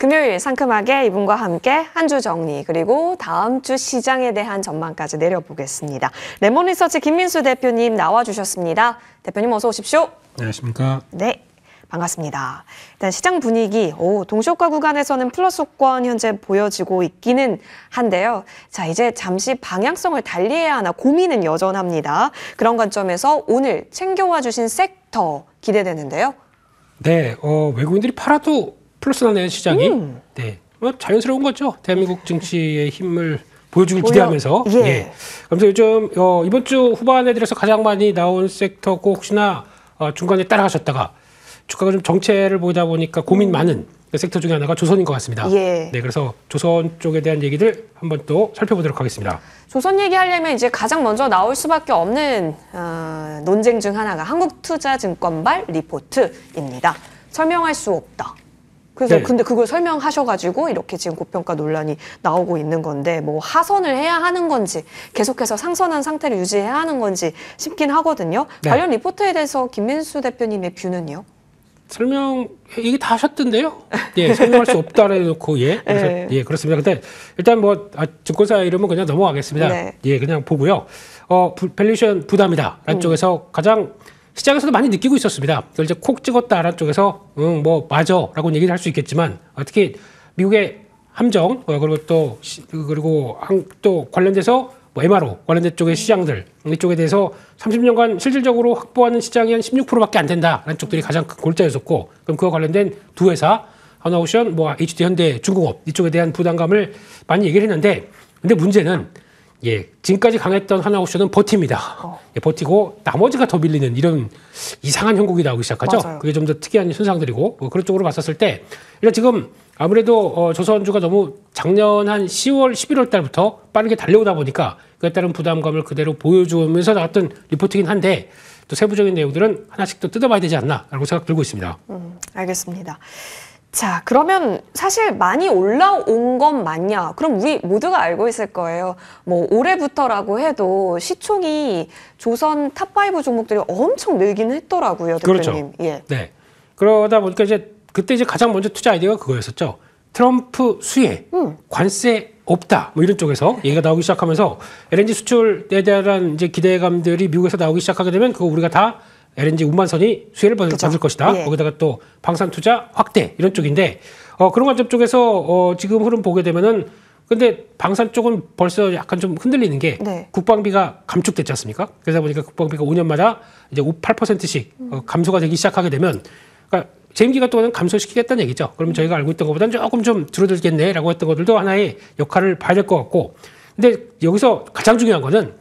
금요일 상큼하게 이분과 함께 한 주 정리 그리고 다음 주 시장에 대한 전망까지 내려보겠습니다. 레몬리서치 김민수 대표님 나와주셨습니다. 대표님 어서 오십시오. 안녕하십니까. 네. 반갑습니다. 일단 시장 분위기, 동시효과 구간에서는 플러스권 현재 보여지고 있기는 한데요. 자, 이제 잠시 방향성을 달리해야 하나 고민은 여전합니다. 그런 관점에서 오늘 챙겨와 주신 섹터 기대되는데요. 네, 외국인들이 팔아도 플러스 나네요, 시장이. 네, 뭐 자연스러운 거죠. 대한민국 증시의 힘을 보여주길 기대하면서. 예. 예. 그래서 요즘 이번 주 후반에 들어서 가장 많이 나온 섹터고 혹시나 중간에 따라가셨다가 주가가 좀 정체를 보이다 보니까 고민 많은 섹터 중에 하나가 조선인 것 같습니다. 예. 네, 그래서 조선 쪽에 대한 얘기들 한번 또 살펴보도록 하겠습니다. 조선 얘기하려면 이제 가장 먼저 나올 수밖에 없는 논쟁 중 하나가 한국투자증권발 리포트입니다. 설명할 수 없다. 그래서 네. 근데 그걸 설명하셔가지고 이렇게 지금 고평가 논란이 나오고 있는 건데 뭐 하선을 해야 하는 건지 계속해서 상선한 상태를 유지해야 하는 건지 싶긴 하거든요. 네. 관련 리포트에 대해서 김민수 대표님의 뷰는요? 이게 다 하셨던데요? 예, 설명할 수 없다라고 해놓고, 예. 그래서, 네. 예, 그렇습니다. 근데 일단 증권사 이름은 그냥 넘어가겠습니다. 네. 예, 그냥 보고요. 밸류에이션 부담이다. 라는 쪽에서 가장 시장에서도 많이 느끼고 있었습니다. 그걸 이제 콕 찍었다라는 쪽에서, 맞아. 라고 얘기를 할 수 있겠지만, 특히 미국의 함정, 그리고 또 관련돼서 MRO 관련된 쪽의 시장들 이쪽에 대해서 30년간 실질적으로 확보하는 시장이 한 16%밖에 안 된다라는 쪽들이 가장 큰 골자였었고, 그럼 그와 관련된 두 회사 하나오션, HD 현대, 중공업 이쪽에 대한 부담감을 많이 얘기를 했는데, 근데 문제는 지금까지 강했던 하나오션은 버팁니다. 버티고 나머지가 더 밀리는 이런 이상한 형국이 나오기 시작하죠. 맞아요. 그게 좀 더 특이한 현상들이고, 그런 쪽으로 봤었을 때 일단 지금 아무래도 조선주가 너무 작년 한 10월, 11월 달부터 빠르게 달려오다 보니까 그에 따른 부담감을 그대로 보여주면서 나왔던 리포트이긴 한데, 또 세부적인 내용들은 하나씩 또 뜯어봐야 되지 않나라고 생각 들고 있습니다. 알겠습니다. 자, 그러면 사실 많이 올라온 건 맞냐? 그럼 우리 모두가 알고 있을 거예요. 뭐 올해부터라고 해도 시총이 조선 탑5 종목들이 엄청 늘기는 했더라고요, 대표님. 그렇죠. 예. 네. 그러다 보니까 그때 가장 먼저 투자 아이디어가 그거였었죠. 트럼프 수혜, 관세 없다, 이런 쪽에서 얘기가 나오기 시작하면서 LNG 수출에 대한 이제 기대감들이 미국에서 나오기 시작하게 되면 그거 우리가 다 LNG 운반선이 수혜를 받을 것이다. 예. 거기다가 또 방산 투자 확대 이런 쪽인데, 그런 관점 쪽에서 지금 흐름 보게 되면은, 근데 방산 쪽은 벌써 약간 좀 흔들리는 게 국방비가 감축됐지 않습니까? 그러다 보니까 국방비가 5년마다 이제 8%씩 감소가 되기 시작하게 되면, 그러니까 재임기간 동안은 감소시키겠다는 얘기죠. 그러면 저희가 알고 있던 것보다는 조금 좀 줄어들겠네라고 했던 것들도 하나의 역할을 봐야 될 것 같고, 근데 여기서 가장 중요한 거는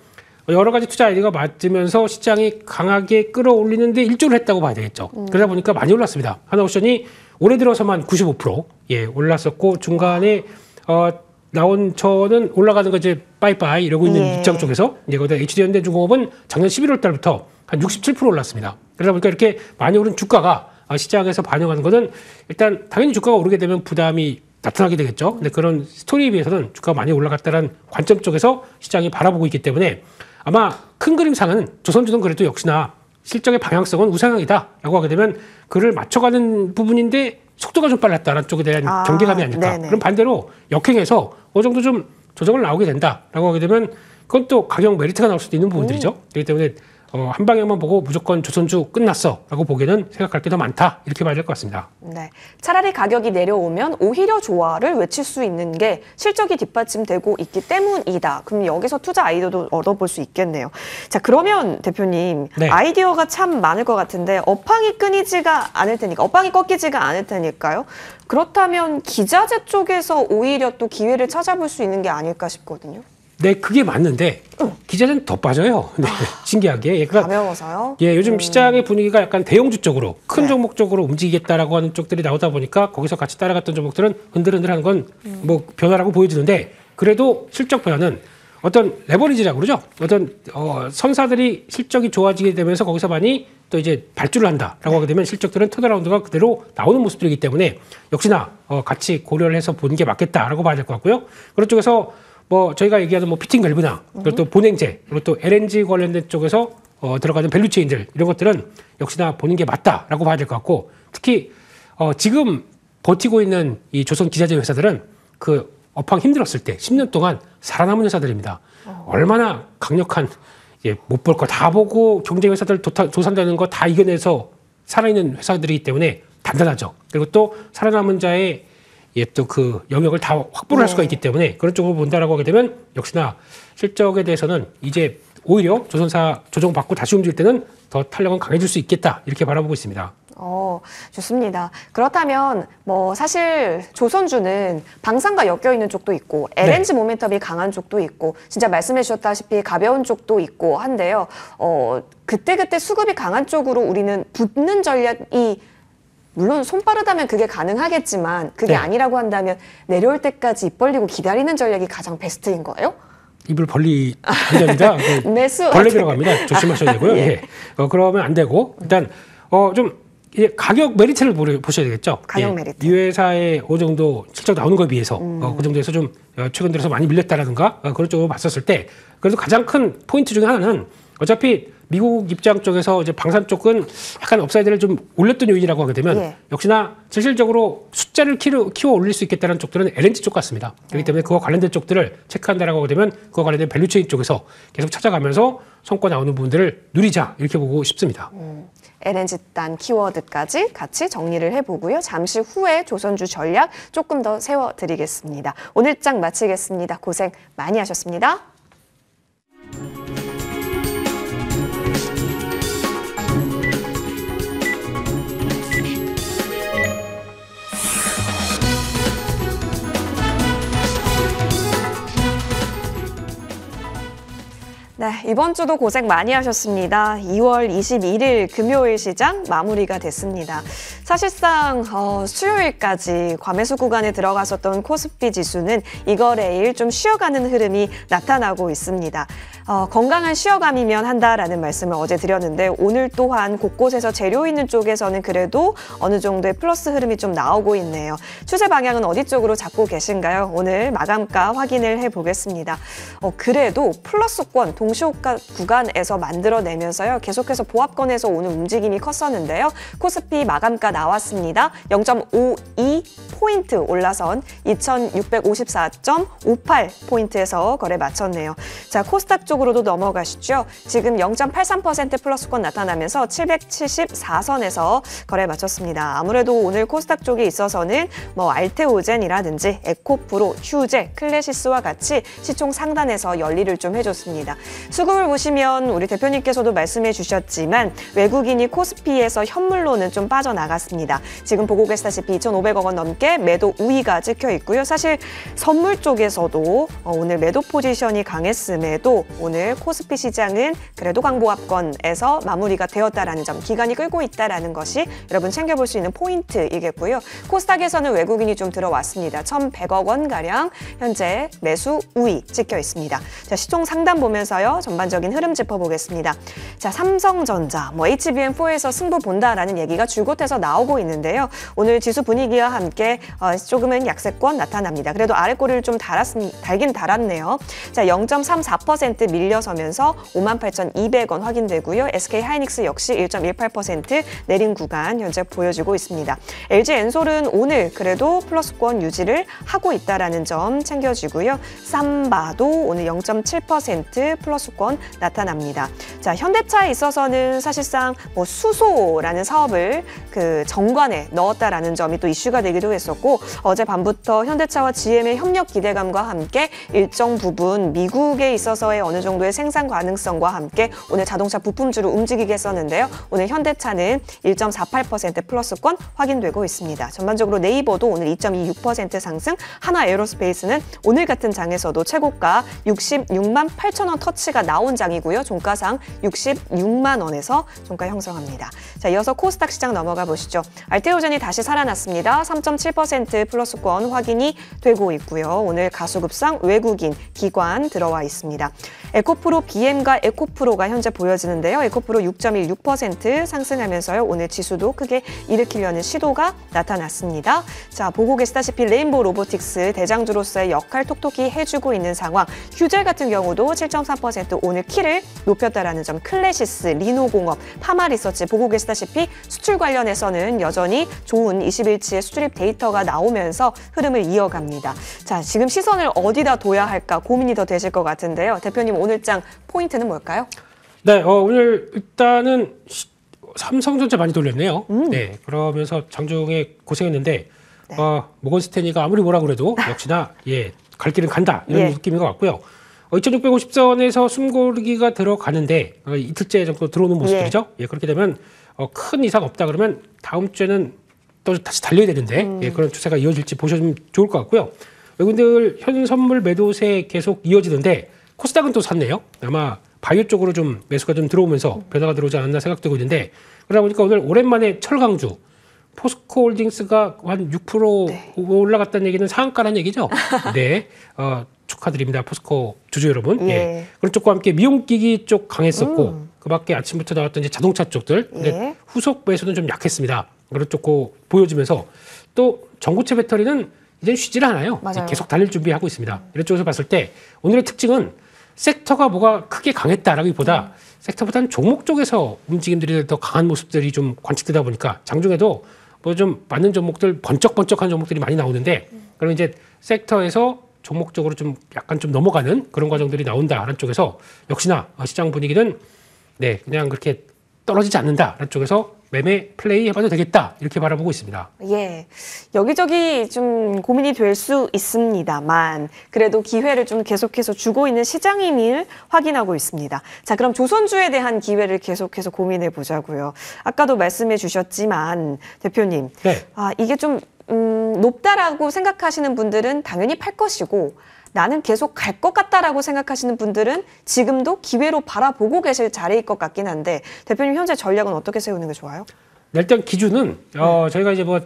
여러 가지 투자 아이디어가 맞으면서 시장이 강하게 끌어올리는데 일조를 했다고 봐야 되겠죠. 그러다 보니까 많이 올랐습니다. 하나옵션이 올해 들어서만 95% 올랐었고, 중간에 나온 저는 올라가는 거 이제 빠이빠이 이러고 있는 입장 쪽에서 거기다 HD현대중공업은 작년 11월 달부터 한 67% 올랐습니다. 그러다 보니까 이렇게 많이 오른 주가가 시장에서 반영하는 것은 일단 당연히 주가가 오르게 되면 부담이 나타나게 되겠죠. 근데 그런 스토리에 비해서는 주가가 많이 올라갔다는 관점 쪽에서 시장이 바라보고 있기 때문에 아마 큰 그림상은 조선주는 그래도 역시나 실적의 방향성은 우상향이다라고 하게 되면 그를 맞춰가는 부분인데 속도가 좀 빨랐다는 쪽에 대한 경계감이 아닐까. 네네. 그럼 반대로 역행해서 어느 정도 좀 조정을 나오게 된다라고 하게 되면 그건 또 가격 메리트가 나올 수도 있는 부분들이죠. 그렇기 때문에 한 방향만 보고 무조건 조선주 끝났어라고 보기에는 생각할 게 더 많다, 이렇게 봐야 될 것 같습니다. 네, 차라리 가격이 내려오면 오히려 조화를 외칠 수 있는 게 실적이 뒷받침되고 있기 때문이다. 그럼 여기서 투자 아이디어도 얻어볼 수 있겠네요. 자, 그러면 대표님, 아이디어가 참 많을 것 같은데 업황이 꺾이지가 않을 테니까요. 그렇다면 기자재 쪽에서 오히려 또 기회를 찾아볼 수 있는 게 아닐까 싶거든요. 네, 그게 맞는데 기자재는 더 빠져요. 네, 신기하게. 가벼워서요? 요즘 시장의 분위기가 약간 대형주 쪽으로, 큰 종목 쪽으로 움직이겠다라고 하는 쪽들이 나오다 보니까 거기서 같이 따라갔던 종목들은 흔들흔들하는 건 변화라고 보여지는데, 그래도 실적 변화는 어떤 레버리지라고 그러죠. 어떤 선사들이 실적이 좋아지게 되면서 거기서 많이 또 이제 발주를 한다라고 하게 되면 실적들은 턴어라운드가 그대로 나오는 모습들이기 때문에 역시나 같이 고려를 해서 보는 게 맞겠다라고 봐야 될 것 같고요. 그런 쪽에서 저희가 얘기하는 피팅 밸브나, 그리고 또 본행제, 그리고 또 LNG 관련된 쪽에서 들어가는 밸류체인들, 이런 것들은 역시나 보는 게 맞다라고 봐야 될 것 같고, 특히 지금 버티고 있는 이 조선 기자재 회사들은 그 업황 힘들었을 때 10년 동안 살아남은 회사들입니다. 얼마나 강력한 못 볼 거 다 보고 경쟁 회사들 도산되는 거 다 이겨내서 살아있는 회사들이기 때문에 단단하죠. 그리고 또 살아남은 자의 또 그 영역을 다 확보를 할 수가 있기 때문에 그런 쪽으로 본다라고 하게 되면 역시나 실적에 대해서는 이제 오히려 조선사 조정받고 다시 움직일 때는 더 탄력은 강해질 수 있겠다 이렇게 바라보고 있습니다. 좋습니다. 그렇다면 뭐 사실 조선주는 방산과 엮여 있는 쪽도 있고 LNG 모멘텀이 강한 쪽도 있고 진짜 말씀해 주셨다시피 가벼운 쪽도 있고 한데요. 그때그때 수급이 강한 쪽으로 우리는 붙는 전략이 물론 손 빠르다면 그게 가능하겠지만 그게 아니라고 한다면 내려올 때까지 입 벌리고 기다리는 전략이 가장 베스트인 거예요? 입을 벌리 안 됩니다. 매수 벌레 들어갑니다. 조심하셔야 되고요. 예. 그러면 안 되고 일단 좀 가격 메리트를 보셔야 되겠죠. 가격 메리트. 이 회사의 어느 정도 실적 나오는 거에 비해서 그 정도에서 좀 최근 들어서 많이 밀렸다라든가 그런 쪽으로 봤었을 때 그래도 가장 큰 포인트 중에 하나는 어차피 미국 입장 쪽에서 이제 방산 쪽은 약간 업사이드를 좀 올렸던 요인이라고 하게 되면 역시나 실질적으로 숫자를 키워 올릴 수 있겠다는 쪽들은 LNG 쪽 같습니다. 그렇기 때문에 그와 관련된 쪽들을 체크한다라고 하게 되면 그와 관련된 밸류체인 쪽에서 계속 찾아가면서 성과 나오는 부분들을 누리자 이렇게 보고 싶습니다. LNG단 키워드까지 같이 정리를 해보고요. 잠시 후에 조선주 전략 조금 더 세워드리겠습니다. 오늘 장 마치겠습니다. 고생 많이 하셨습니다. 네, 이번 주도 고생 많이 하셨습니다. 2월 21일 금요일 시장 마무리가 됐습니다. 사실상 수요일까지 과매수 구간에 들어갔었던 코스피 지수는 이 거래일 좀 쉬어가는 흐름이 나타나고 있습니다. 건강한 쉬어감이면 한다라는 말씀을 어제 드렸는데 오늘 또한 곳곳에서 재료 있는 쪽에서는 그래도 어느 정도의 플러스 흐름이 좀 나오고 있네요. 추세 방향은 어디 쪽으로 잡고 계신가요? 오늘 마감가 확인을 해보겠습니다. 그래도 플러스권 동시호가 구간에서 만들어내면서요. 계속해서 보합권에서 오는 움직임이 컸었는데요. 코스피 마감가 나왔습니다. 0.52포인트 올라선 2654.58포인트에서 거래 마쳤네요. 자, 코스닥 쪽으로도 넘어가시죠. 지금 0.83% 플러스권 나타나면서 774선에서 거래 마쳤습니다. 아무래도 오늘 코스닥 쪽에 있어서는 뭐 알테오젠이라든지 에코프로, 휴제, 클래시스와 같이 시총 상단에서 열리를 좀 해줬습니다. 수급을 보시면 우리 대표님께서도 말씀해 주셨지만 외국인이 코스피에서 현물로는 좀 빠져나갔습니다. 지금 보고 계시다시피 2,500억 원 넘게 매도 우위가 찍혀 있고요. 사실 선물 쪽에서도 오늘 매도 포지션이 강했음에도 오늘 코스피 시장은 그래도 강보합권에서 마무리가 되었다라는 점, 기간이 끌고 있다라는 것이 여러분 챙겨볼 수 있는 포인트이겠고요. 코스닥에서는 외국인이 좀 들어왔습니다. 1,100억 원가량 현재 매수 우위 찍혀 있습니다. 자, 시총 상단 보면서요. 전반적인 흐름 짚어보겠습니다. 자, 삼성전자, HBM4에서 승부 본다라는 얘기가 줄곧 해서 나오고 있는데요. 오늘 지수 분위기와 함께 조금은 약세권 나타납니다. 그래도 아래꼬리를 좀 달긴 달았네요. 자, 0.34% 밀려서면서 58,200원 확인되고요. SK하이닉스 역시 1.18% 내린 구간 현재 보여지고 있습니다. LG엔솔은 오늘 그래도 플러스권 유지를 하고 있다라는 점 챙겨지고요. 삼바도 오늘 0.7% 플러스권 나타납니다. 자, 현대차에 있어서는 사실상 수소라는 사업을 그 정관에 넣었다라는 점이 또 이슈가 되기도 했었고 어젯밤부터 현대차와 GM의 협력 기대감과 함께 일정 부분 미국에 있어서의 어느 정도의 생산 가능성과 함께 오늘 자동차 부품주로 움직이게 했었는데요. 오늘 현대차는 1.48% 플러스권 확인되고 있습니다. 전반적으로 네이버도 오늘 2.26% 상승, 하나에어로스페이스는 오늘 같은 장에서도 최고가 66만 8천 원 터치가 나온 장이고요. 종가상 66만 원에서 종가 형성합니다. 자, 이어서 코스닥 시장 넘어가 보시죠. 알테오젠이 다시 살아났습니다. 3.7% 플러스권 확인이 되고 있고요. 오늘 가수급상 외국인 기관 들어와 있습니다. 에코프로 BM과 에코프로가 현재 보여지는데요. 에코프로 6.16% 상승하면서요. 오늘 지수도 크게 일으키려는 시도가 나타났습니다. 자, 보고 계시다시피 레인보우 로보틱스 대장주로서의 역할 톡톡히 해주고 있는 상황. 휴젤 같은 경우도 7.3% 오늘 키를 높였다라는 점, 클래시스, 리노공업, 파마리서치 보고 계시다시피 수출 관련해서는 여전히 좋은 20일치의 수출입 데이터가 나오면서 흐름을 이어갑니다. 자, 지금 시선을 어디다 둬야 할까 고민이 더 되실 것 같은데요. 대표님 오늘장 포인트는 뭘까요? 네, 오늘 일단은 삼성전자 많이 돌렸네요. 네, 그러면서 장중에 고생했는데 네. 모건 스탠리가 아무리 뭐라 그래도 역시나 갈 길은 간다 이런 느낌인 것 같고요. 2650선에서 숨고르기가 들어가는데 이틀째 정도 들어오는 모습들이죠. 그렇게 되면 큰 이상 없다 그러면 다음 주에는 또 다시 달려야 되는데 그런 추세가 이어질지 보시면 좋을 것 같고요. 외국인들 현 선물 매도세 계속 이어지는데 코스닥은 또 샀네요. 아마 바이오 쪽으로 좀 매수가 좀 들어오면서 변화가 들어오지 않았나 생각되고 있는데 그러다 보니까 오늘 오랜만에 철강주 포스코홀딩스가 한 6% 올라갔다는 얘기는 상한가라는 얘기죠. 네, 축하드립니다. 포스코 주주 여러분. 그런 쪽과 함께 미용기기 쪽 강했었고 그밖에 아침부터 나왔던 이제 자동차 쪽들 근데 후속 매수는 좀 약했습니다. 그런 쪽고 보여지면서 또 전고체 배터리는 이제 쉬질 않아요. 계속 달릴 준비하고 있습니다. 이런 쪽에서 봤을 때 오늘의 특징은 섹터가 뭐가 크게 강했다라기보다 섹터보다는 종목 쪽에서 움직임들이 더 강한 모습들이 좀 관측되다 보니까 장중에도 뭐 좀 맞는 종목들 번쩍번쩍한 종목들이 많이 나오는데 그러면 이제 섹터에서 종목적으로 좀 약간 좀 넘어가는 그런 과정들이 나온다라는 쪽에서 역시나 시장 분위기는 그냥 그렇게 떨어지지 않는다라는 쪽에서 매매 플레이 해봐도 되겠다 이렇게 바라보고 있습니다. 여기저기 좀 고민이 될 수 있습니다만 그래도 기회를 좀 계속해서 주고 있는 시장임을 확인하고 있습니다. 자, 그럼 조선주에 대한 기회를 계속해서 고민해 보자고요. 아까도 말씀해 주셨지만 대표님, 이게 좀 높다라고 생각하시는 분들은 당연히 팔 것이고 나는 계속 갈 것 같다라고 생각하시는 분들은 지금도 기회로 바라보고 계실 자리일 것 같긴 한데 대표님 현재 전략은 어떻게 세우는 게 좋아요? 일단 기준은 저희가 이제 뭐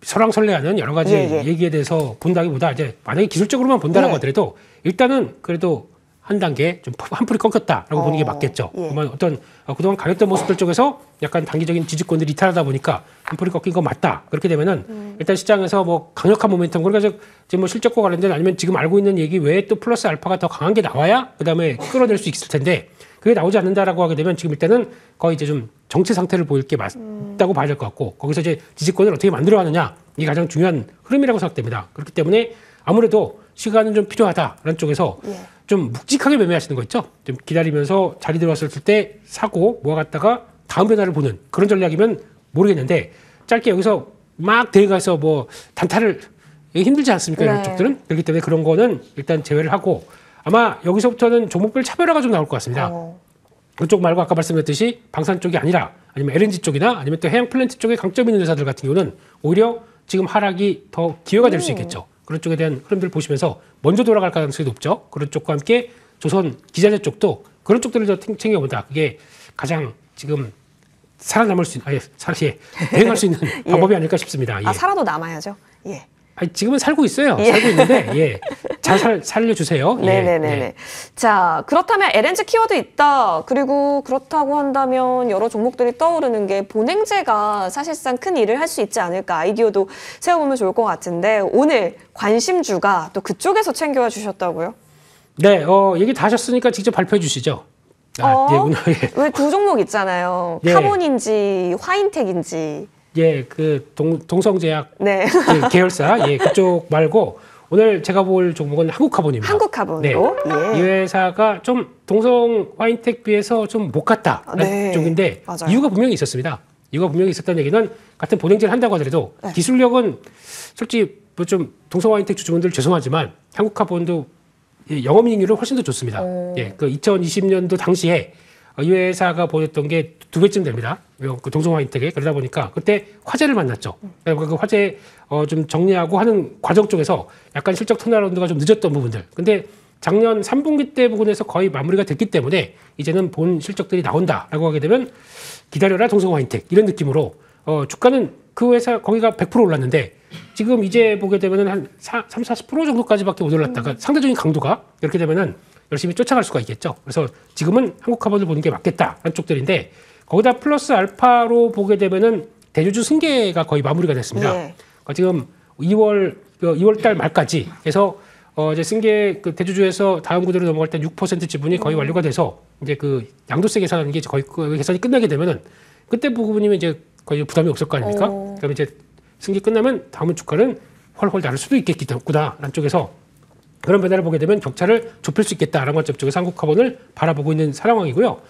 설왕설래하는 여러 가지 얘기에 대해서 본다기보다 이제 만약에 기술적으로만 본다라고 하더라도 일단은 그래도 한 단계 좀 한풀이 꺾였다라고 보는 게 맞겠죠. 그러면 어떤 그동안 강했던 모습들 쪽에서 약간 단기적인 지지권들이 이탈하다 보니까 한풀이 꺾인 거 맞다. 그렇게 되면은 일단 시장에서 뭐 강력한 모멘텀 그러니까 지금 뭐 실적과 관련된 아니면 지금 알고 있는 얘기 외에 또 플러스 알파가 더 강한 게 나와야 그다음에 끌어낼 수 있을 텐데 그게 나오지 않는다라고 하게 되면 지금 일단은 거의 이제 좀 정체 상태를 보일 게 맞다고 봐야 될 것 같고 거기서 이제 지지권을 어떻게 만들어가느냐 이게 가장 중요한 흐름이라고 생각됩니다. 그렇기 때문에 아무래도 시간은 좀 필요하다라는 쪽에서 좀 묵직하게 매매하시는 거 있죠. 좀 기다리면서 자리 들어왔을 때 사고 모아갔다가 다음 변화를 보는 그런 전략이면 모르겠는데 짧게 여기서 막 대가서 뭐 단타를 힘들지 않습니까? 이런 쪽들은 그렇기 때문에 그런 거는 일단 제외를 하고 아마 여기서부터는 종목별 차별화가 좀 나올 것 같습니다. 그쪽 말고 아까 말씀드렸듯이 방산 쪽이 아니라 아니면 LNG 쪽이나 아니면 또 해양 플랜트 쪽에 강점 있는 회사들 같은 경우는 오히려 지금 하락이 더 기회가 될 수 있겠죠. 그런 쪽에 대한 흐름들을 보시면서 먼저 돌아갈 가능성이 높죠. 그런 쪽과 함께 조선 기자재 쪽도 그런 쪽들을 더 챙겨본다. 그게 가장 지금 살아남을 수 있는, 대응할 수 있는 방법이 아닐까 싶습니다. 살아도 남아야죠. 지금은 살고 있어요. 살고 있는데 잘 살려주세요. 네네네. 자, 그렇다면 LNG 키워드 있다. 그리고 그렇다고 한다면 여러 종목들이 떠오르는 게 본행제가 사실상 큰 일을 할 수 있지 않을까 아이디어도 세워보면 좋을 것 같은데 오늘 관심주가 또 그쪽에서 챙겨와 주셨다고요? 네, 얘기 다 하셨으니까 직접 발표해 주시죠. 왜 두 종목 있잖아요. 카본인지 화인텍인지. 그 동성제약 그 계열사 그쪽 말고 오늘 제가 볼 종목은 한국카본입니다. 한국카본으로? 이 회사가 좀 동성 화인텍 비해서 좀 못 갔다 쪽인데 이유가 분명히 있었습니다. 이유가 분명히 있었다는 얘기는 같은 본행제를 한다고 하더라도 기술력은 솔직히 뭐 좀 동성 화인텍 주주분들 죄송하지만 한국카본도 영업이익률은 훨씬 더 좋습니다. 그 2020년도 당시에 이 회사가 보였던 게 2배쯤 됩니다. 그 동성화인텍에 그러다 보니까 그때 화재를 만났죠. 그 화재 좀 정리하고 하는 과정 쪽에서 약간 실적 턴어라운드가 좀 늦었던 부분들. 근데 작년 3분기 때 부분에서 거의 마무리가 됐기 때문에 이제는 본 실적들이 나온다라고 하게 되면 기다려라 동성화인텍 이런 느낌으로 주가는 그 회사 거기가 100% 올랐는데 지금 이제 보게 되면은 한 30-40% 정도까지밖에 못 올랐다가 상대적인 강도가 이렇게 되면은 열심히 쫓아갈 수가 있겠죠. 그래서 지금은 한국카본을 보는 게 맞겠다라는 쪽들인데 거기다 플러스 알파로 보게 되면은 대주주 승계가 거의 마무리가 됐습니다. 그러니까 지금 2월 달 말까지 해서 이제 승계 그 대주주에서 다음 구대로 넘어갈 때 6% 지분이 거의 완료가 돼서 이제 그 양도세 계산하는 게 거의 그 계산이 끝나게 되면은 그때 부분이면 이제 거의 부담이 없을 거 아닙니까? 그다음에 이제 승계 끝나면 다음 주가는 훨훨 나를 수도 있겠구나라는 쪽에서 그런 변화를 보게 되면 격차를 좁힐 수 있겠다라는 관점 쪽에서 한국카본을 바라보고 있는 상황이고요.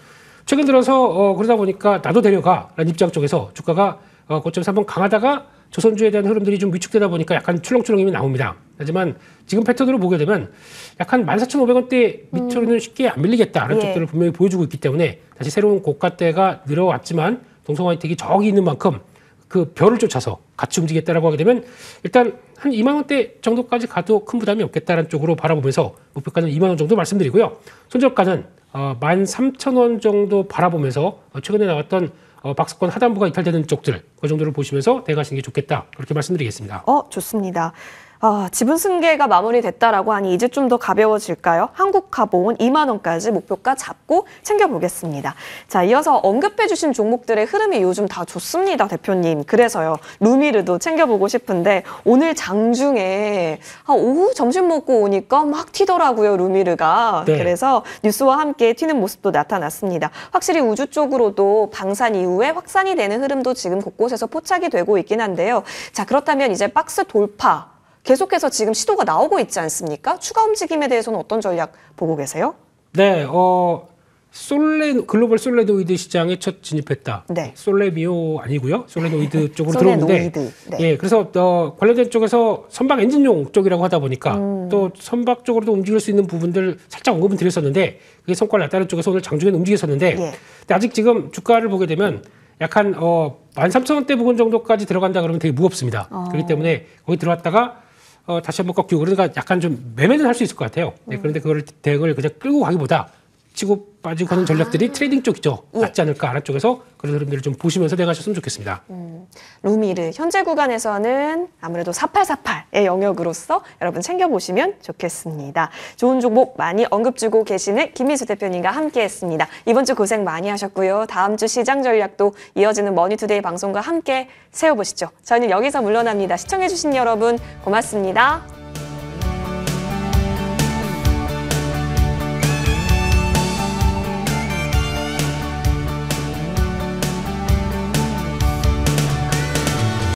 최근 들어서 그러다 보니까 나도 데려가라는 입장 쪽에서 주가가 고점에서 한번 강하다가 조선주에 대한 흐름들이 좀 위축되다 보니까 약간 출렁출렁임이 나옵니다. 하지만 지금 패턴으로 보게 되면 약간 14,500원대 밑으로는 쉽게 안 밀리겠다라는 쪽들을 분명히 보여주고 있기 때문에 다시 새로운 고가대가 늘어왔지만 동성화이텍이 저기 있는 만큼 그 별을 쫓아서 같이 움직이겠다라고 하게 되면 일단 한 2만 원대 정도까지 가도 큰 부담이 없겠다라는 쪽으로 바라보면서 목표가는 2만 원 정도 말씀드리고요. 손절가는 13,000원 정도 바라보면서 최근에 나왔던 박스권 하단부가 이탈되는 쪽들 그 정도를 보시면서 대가시는 게 좋겠다 그렇게 말씀드리겠습니다. 좋습니다. 지분 승계가 마무리됐다라고 하니 이제 좀 더 가벼워질까요? 한국카본 2만 원까지 목표가 잡고 챙겨보겠습니다. 자, 이어서 언급해 주신 종목들의 흐름이 요즘 다 좋습니다, 대표님. 그래서요, 루미르도 챙겨보고 싶은데 오늘 장중에 오후 점심 먹고 오니까 막 튀더라고요, 루미르가. 네. 그래서 뉴스와 함께 튀는 모습도 나타났습니다. 확실히 우주 쪽으로도 방산 이후에 확산이 되는 흐름도 지금 곳곳에서 포착이 되고 있긴 한데요. 자, 그렇다면 이제 박스 돌파 계속해서 지금 시도가 나오고 있지 않습니까? 추가 움직임에 대해서는 어떤 전략 보고 계세요? 네, 글로벌 솔레노이드 시장에 첫 진입했다. 네. 솔레미오 아니고요. 솔레노이드 쪽으로 솔레노이드. 들어오는데, 네. 예, 그래서 관련된 쪽에서 선박 엔진용 쪽이라고 하다 보니까 또 선박 쪽으로도 움직일 수 있는 부분들 살짝 언급은 드렸었는데 그게 성과를 냈다는 쪽에서 오늘 장중에는 움직였었는데, 예. 근데 아직 지금 주가를 보게 되면 약한 13,000원대 부분 정도까지 들어간다 그러면 되게 무겁습니다. 그렇기 때문에 거기 들어왔다가 다시 한번 꺾이고 그러니까 약간 좀 매매는 할 수 있을 것 같아요. 네, 그런데 그걸 대응을 그냥 끌고 가기보다 치고 빠지고 하는 전략들이 트레이딩 쪽이죠. 낫지 않을까 아래쪽에서 그런 흐름들을 좀 보시면서 대응하셨으면 좋겠습니다. 루미르 현재 구간에서는 아무래도 4848의 영역으로서 여러분 챙겨보시면 좋겠습니다. 좋은 종목 많이 언급 주고 계시는 김민수 대표님과 함께했습니다. 이번 주 고생 많이 하셨고요. 다음 주 시장 전략도 이어지는 머니투데이 방송과 함께 세워보시죠. 저희는 여기서 물러납니다. 시청해주신 여러분 고맙습니다.